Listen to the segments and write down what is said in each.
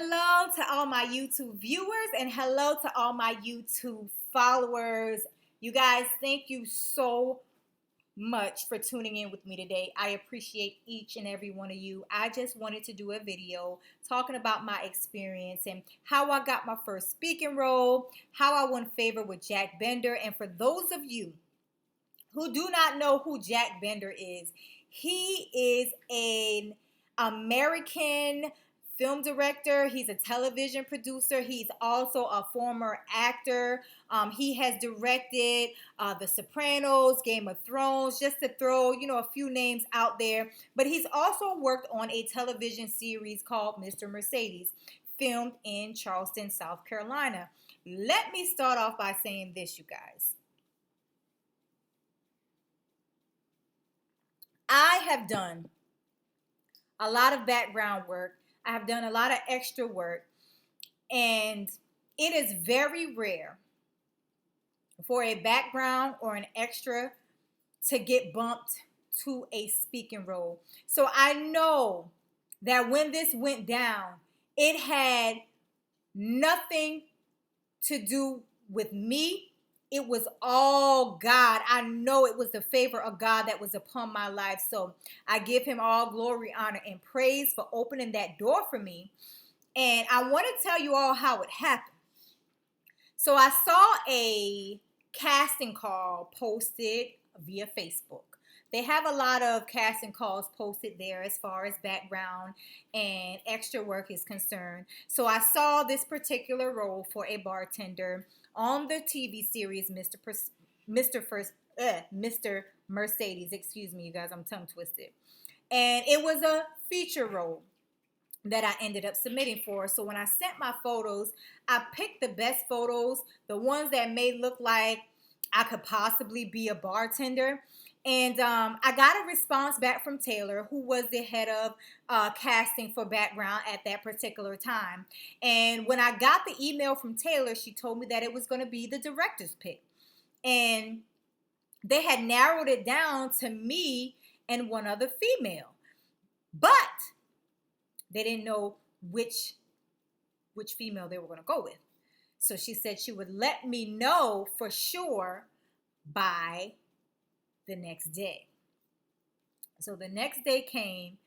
Hello to all my YouTube viewers and hello to all my YouTube followers. You guys, thank you so much for tuning in with me today. I appreciate each and every one of you. I just wanted to do a video talking about my experience and how I got my first speaking role, how I won favor with Jack Bender. And for those of you who do not know who Jack Bender is, he is an American film director. He's a television producer. He's also a former actor. He has directed The Sopranos, Game of Thrones, just to throw, a few names out there. But he's also worked on a television series called Mr. Mercedes, filmed in Charleston, South Carolina. Let me start off by saying this, you guys. I have done a lot of background work. I have done a lot of extra work. And it is very rare for a background or an extra to get bumped to a speaking role. So I know that when this went down, it had nothing to do with me. It was all God. I know it was the favor of God that was upon my life. So I give him all glory, honor, and praise for opening that door for me. And I want to tell you all how it happened. So I saw a casting call posted via Facebook. They have a lot of casting calls posted there as far as background and extra work is concerned. So I saw this particular role for a bartender on the TV series Mr. Mercedes. Excuse me, you guys, I'm tongue twisted. And it was a feature role that I ended up submitting for. So when I sent my photos, I picked the best photos, the ones that may look like I could possibly be a bartender. And I got a response back from Taylor, who was the head of casting for background at that particular time. And when I got the email from Taylor, she told me that it was going to be the director's pick. And they had narrowed it down to me and one other female. But they didn't know which female they were going to go with. So she said she would let me know for sure by the next day. So the next day came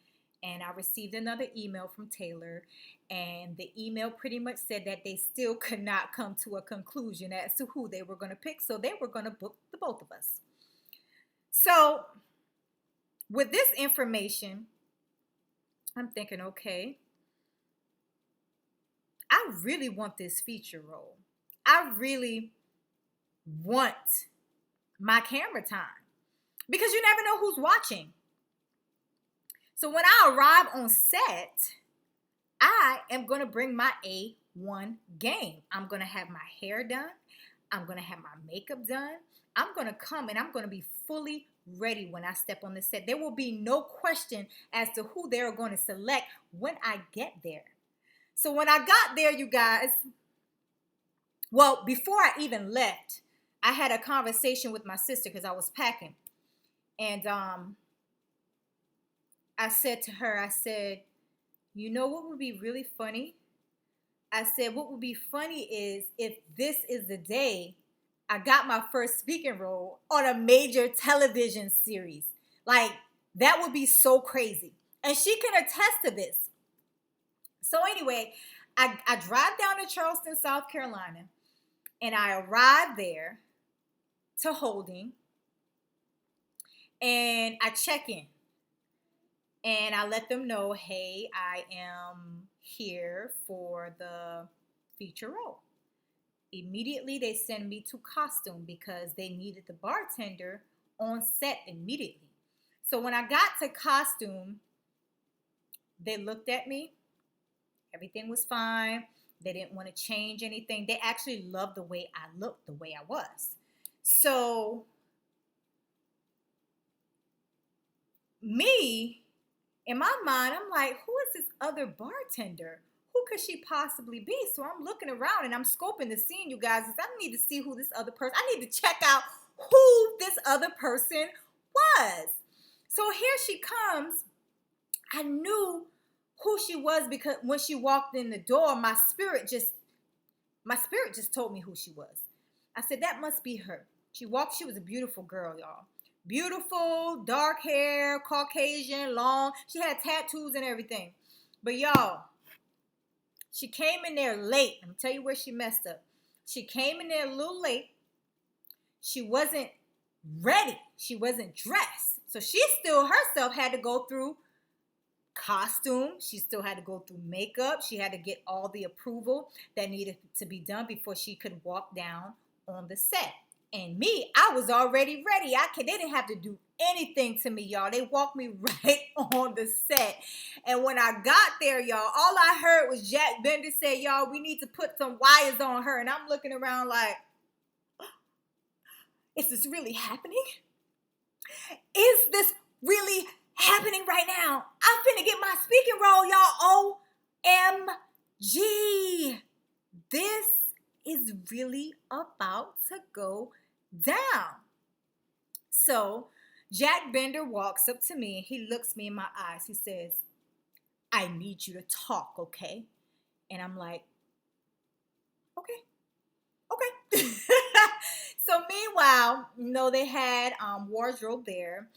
and I received another email from Taylor, and the email pretty much said that they still could not come to a conclusion as to who they were going to pick. So they were going to book the both of us. So with this information, I'm thinking, okay, I really want this feature role. I really want my camera time because you never know who's watching. So when I arrive on set, I am going to bring my A1 game. I'm going to have my hair done. I'm going to have my makeup done. I'm going to come and I'm going to be fully ready when I step on the set. There will be no question as to who they're going to select when I get there. So when I got there, you guys, well, before I even left, I had a conversation with my sister because I was packing. And I said to her, I said, you know what would be really funny? I said, what would be funny is if this is the day I got my first speaking role on a major television series. Like, that would be so crazy. And she can attest to this. So anyway, I drive down to Charleston, South Carolina, and I arrive there to Holding, and I check in. And I let them know, hey, I am here for the feature role. Immediately, they send me to costume because they needed the bartender on set immediately. So when I got to costume, they looked at me. Everything was fine. They didn't want to change anything. They actually loved the way I looked, the way I was. So me, in my mind, I'm like, who is this other bartender? Who could she possibly be? So I'm looking around and I'm scoping the scene, you guys. I need to see who this other person, I need to check out who this other person was. So here she comes. I knew who she was, because when she walked in the door, my spirit just told me who she was. I said, that must be her. She was a beautiful girl, y'all. Beautiful, dark hair, Caucasian, long. She had tattoos and everything. But y'all, she came in there late. I'm gonna tell you where she messed up. She came in there a little late. She wasn't ready. She wasn't dressed. So she still herself had to go through costume. She still had to go through makeup. She had to get all the approval that needed to be done before she could walk down on the set. And me, I was already ready. They didn't have to do anything to me, y'all. They walked me right on the set. And when I got there, y'all, all I heard was Jack Bender say, y'all, we need to put some wires on her. And I'm looking around like, is this really happening? Is this really happening right now? I'm finna get my speaking role, y'all. OMG. This is really about to go down. So Jack Bender walks up to me and he looks me in my eyes. He says, I need you to talk, okay? And I'm like, okay. So meanwhile, they had wardrobe there,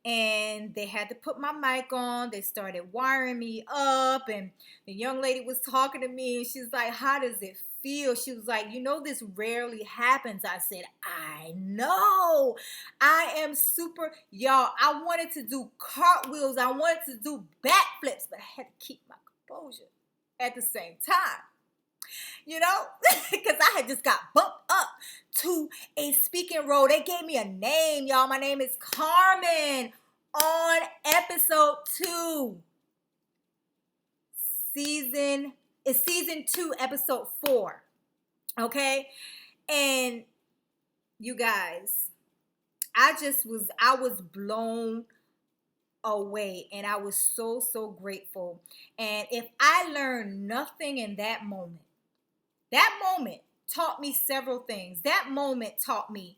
and they had to put my mic on. They started wiring me up, and the young lady was talking to me, and she's like, how does it feel? She was like, this rarely happens. I said, I know. I am super, y'all. I wanted to do cartwheels. I wanted to do backflips, but I had to keep my composure at the same time. Because I had just got bumped up to a speaking role. They gave me a name, y'all. My name is Carmen on episode 2. Season 2, episode 4. Okay? And you guys, I was blown away, and I was so, so grateful. And if I learned nothing in that moment taught me several things. That moment taught me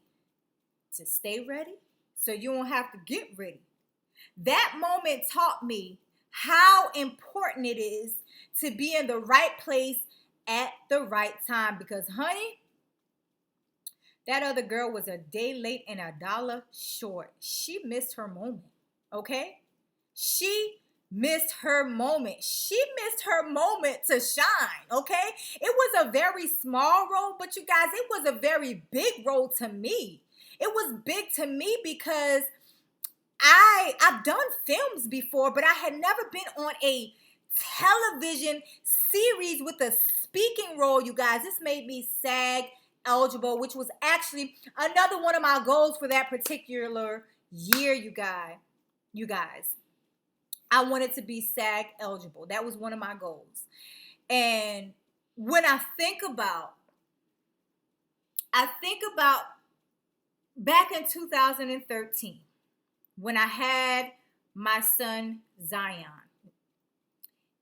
to stay ready so you don't have to get ready. That moment taught me how important it is to be in the right place at the right time. Because, honey, that other girl was a day late and $1 short. She missed her moment, okay? She missed her moment. She missed her moment to shine, okay? It was a very small role, but you guys, it was a very big role to me. It was big to me because I've done films before, but I had never been on a television series with a speaking role, you guys. This made me SAG eligible, which was actually another one of my goals for that particular year, you guys. I wanted to be SAG eligible. That was one of my goals. And when I think about back in 2013, when I had my son Zion.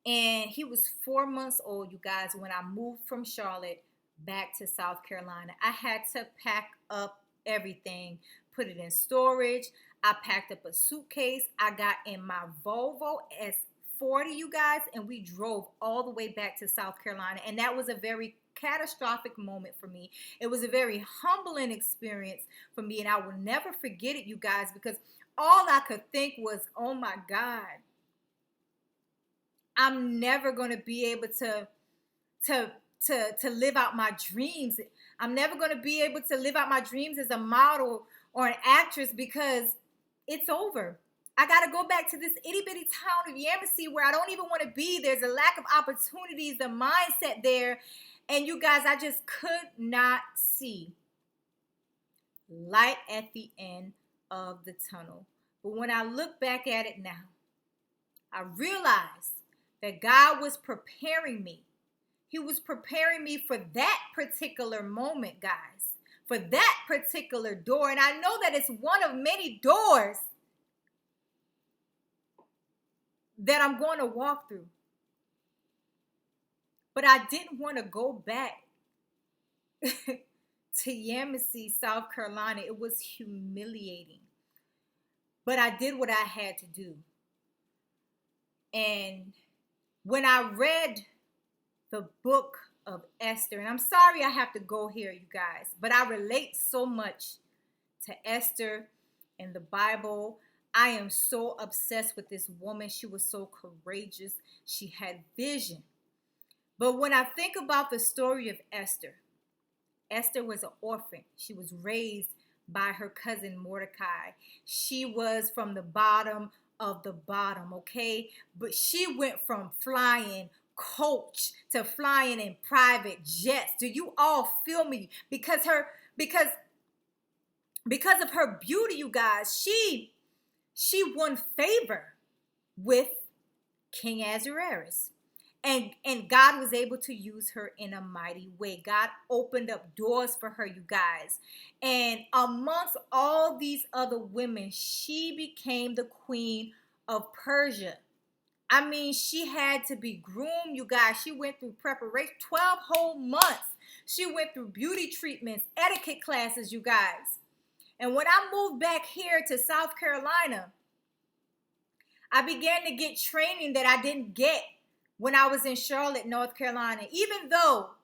And he was 4 months old, you guys, when I moved from Charlotte back to South Carolina. I had to pack up everything, put it in storage. I packed up a suitcase. I got in my Volvo S40, you guys, and we drove all the way back to South Carolina. And that was a very catastrophic moment for me. It was a very humbling experience for me, and I will never forget it, you guys, because all I could think was, oh my God, I'm never going to be able to live out my dreams. I'm never going to be able to live out my dreams as a model or an actress because it's over. I got to go back to this itty bitty town of Yemassee where I don't even want to be. There's a lack of opportunities, the mindset there. And you guys, I just could not see light at the end of the tunnel. But when I look back at it now, I realized that God was preparing me. He was preparing me for that particular moment, guys, for that particular door. And I know that it's one of many doors that I'm going to walk through. But I didn't want to go back to Yemassee, South Carolina. It was humiliating. But I did what I had to do. And when I read the book of Esther, and I'm sorry I have to go here, you guys, but I relate so much to Esther in the Bible. I am so obsessed with this woman. She was so courageous. She had vision. But when I think about the story of Esther, Esther was an orphan. She was raised by her cousin Mordecai. She was from the bottom of the bottom, okay? But she went from flying coach to flying in private jets. Do you all feel me? Because of her beauty, you guys, she won favor with King Ahasuerus. And God was able to use her in a mighty way. God opened up doors for her, you guys. And amongst all these other women, she became the queen of Persia. I mean, she had to be groomed, you guys. She went through preparation, 12 whole months. She went through beauty treatments, etiquette classes, you guys. And when I moved back here to South Carolina, I began to get training that I didn't get when I was in Charlotte, North Carolina. Even though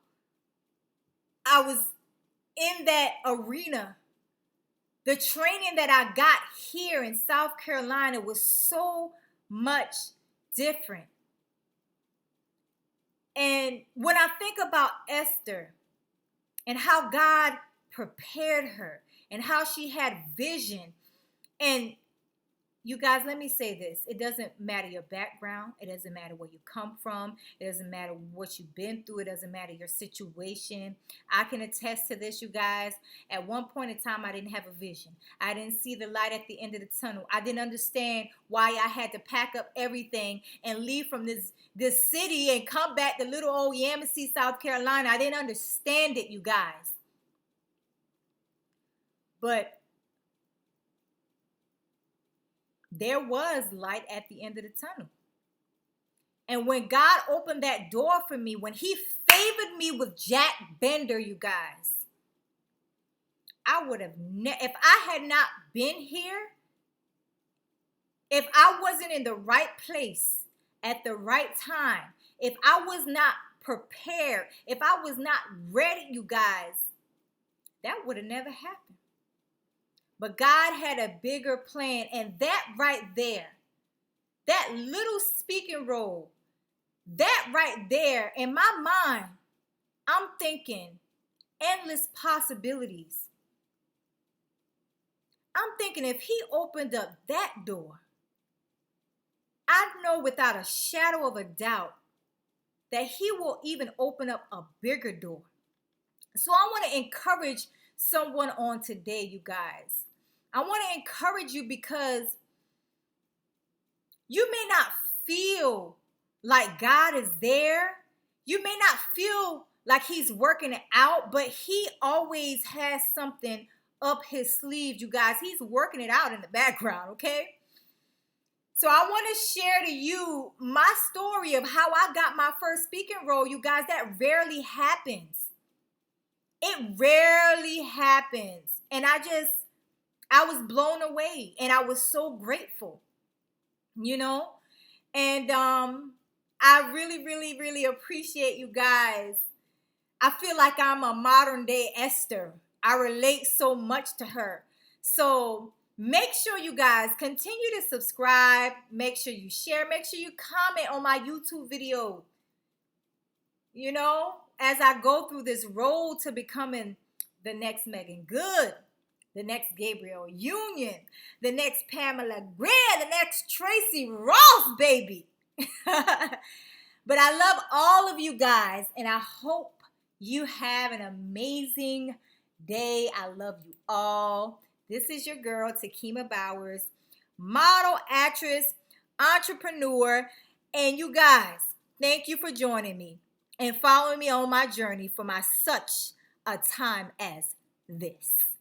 I was in that arena, the training that I got here in South Carolina was so much different. And when I think about Esther and how God prepared her and how she had vision, and you guys, let me say this. It doesn't matter your background. It doesn't matter where you come from. It doesn't matter what you've been through. It doesn't matter your situation. I can attest to this, you guys. At one point in time, I didn't have a vision. I didn't see the light at the end of the tunnel. I didn't understand why I had to pack up everything and leave from this city and come back to little old Yamasee, South Carolina. I didn't understand it, you guys. But there was light at the end of the tunnel. And when God opened that door for me, when he favored me with Jack Bender, you guys, I would have if I had not been here, if I wasn't in the right place at the right time, if I was not prepared, if I was not ready, you guys, that would have never happened. But God had a bigger plan, and that right there, that little speaking role, that right there, in my mind, I'm thinking endless possibilities. I'm thinking if he opened up that door, I know without a shadow of a doubt that he will even open up a bigger door. So I want to encourage someone on today, you guys. I want to encourage you because you may not feel like God is there. You may not feel like he's working it out, but he always has something up his sleeve, you guys. He's working it out in the background, okay? So I want to share to you my story of how I got my first speaking role, you guys. That rarely happens. It rarely happens. And I was blown away, and I was so grateful, you know? And I really, really, really appreciate you guys. I feel like I'm a modern day Esther. I relate so much to her. So make sure you guys continue to subscribe. Make sure you share. Make sure you comment on my YouTube video. You know, as I go through this road to becoming the next Megan Good, the next Gabrielle Union, the next Pamela Grant, the next Tracy Ross, baby. But I love all of you guys, and I hope you have an amazing day. I love you all. This is your girl, Takima Bowers, model, actress, entrepreneur, and you guys, thank you for joining me and following me on my journey for my such a time as this.